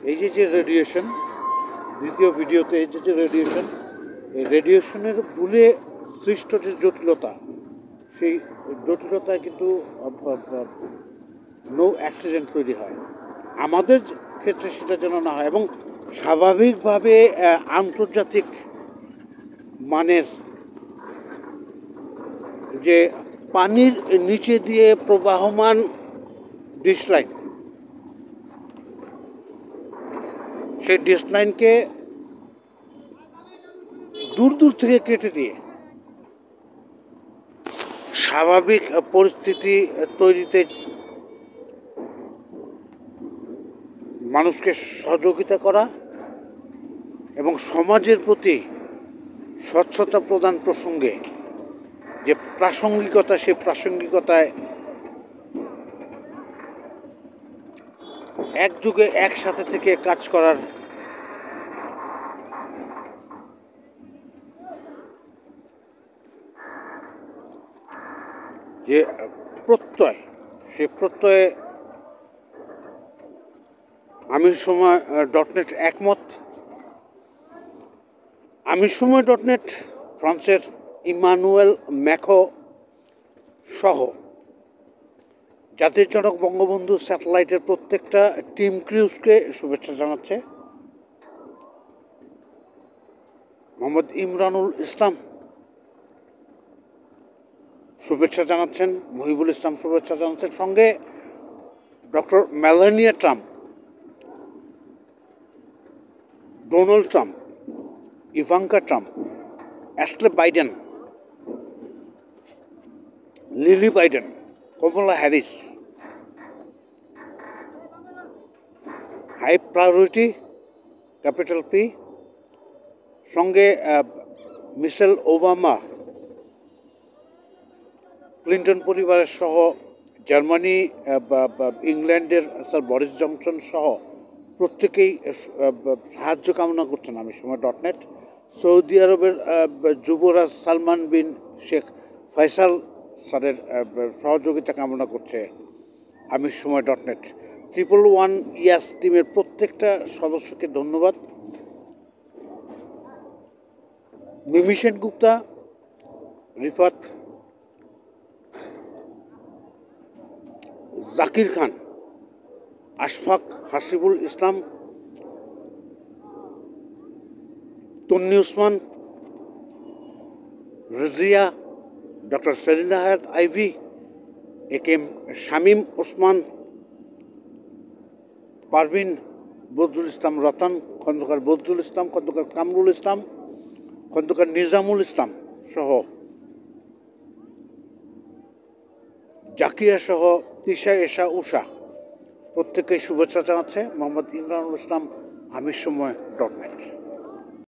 এই যে রেডিয়েশন, দ্বিতীয় ভিডিওতে এই যে রেডিয়েশন, এই রেডিয়েশনের ভুলে সৃষ্ট যে জটিলতা, সেই জটিলতায় কিন্তু নো অ্যাক্সিডেন্ট তৈরি হয়। আমাদের ক্ষেত্রে সেটা যেন না হয়, এবং স্বাভাবিকভাবে আন্তর্জাতিক মানের যে পানির নিচে দিয়ে প্রবাহমান ডিসলাইন, সেই ডিসলাইনকে দূর দূর থেকে কেটে দিয়ে স্বাভাবিক পরিস্থিতি তৈরিতে মানুষকে সহযোগিতা করা এবং সমাজের প্রতি স্বচ্ছতা প্রদান প্রসঙ্গে যে প্রাসঙ্গিকতা, সে প্রাসঙ্গিকতায় একযোগে একসাথে থেকে কাজ করার যে প্রত্যয়, সে প্রত্যয়ে আমি সময় .net একমত। আমি সময় .net ফ্রান্সের ইমানুয়েল ম্যাখো সহ জাতির জনক বঙ্গবন্ধু স্যাটেলাইটের প্রত্যেকটা টিম ক্রিউজকে শুভেচ্ছা জানাচ্ছে। মোহাম্মদ ইমরানুল ইসলাম শুভেচ্ছা জানাচ্ছেন, মহিবুল ইসলাম শুভেচ্ছা জানাচ্ছেন, সঙ্গে doctor Melania Trump, Donald Trump, Ivanka Trump, Ashley Biden, Lily Biden, Kamala Harris, high priority capital P, সঙ্গে মিশেল ওবামা, ক্লিন্টন পরিবারের সহ জার্মানি, ইংল্যান্ডের স্যার বরিস জনসন সহ প্রত্যেকেই সাহায্য কামনা করছেন আমি সময় .net। সৌদি আরবের যুবরাজ সালমান বিন শেখ ফয়সাল স্যারের সহযোগিতা কামনা করছে আমি সময় .net। 111 ইয়াস টিমের প্রত্যেকটা সদস্যকে ধন্যবাদ। মিমি সেনগুপ্তা, রিফাত, জাকির খান, আশফাক, হাসিবুল ইসলাম, তন্নি উসমান, রাজিয়া, ডক্টর সেলিনা হায়াত আইভি, একেএম শামীম ওসমান, পারভিন বদরুল ইসলাম রতন, খন্দকার বদরুল ইসলাম, খন্দকার কামরুল ইসলাম, খন্দকার নিজামুল ইসলাম সহ জাকিয়া সহ তিশা, এশা, উষা প্রত্যেকেই শুভেচ্ছা জানাচ্ছে মোহাম্মদ ইমরানুল ইসলাম, আমি সময় .net।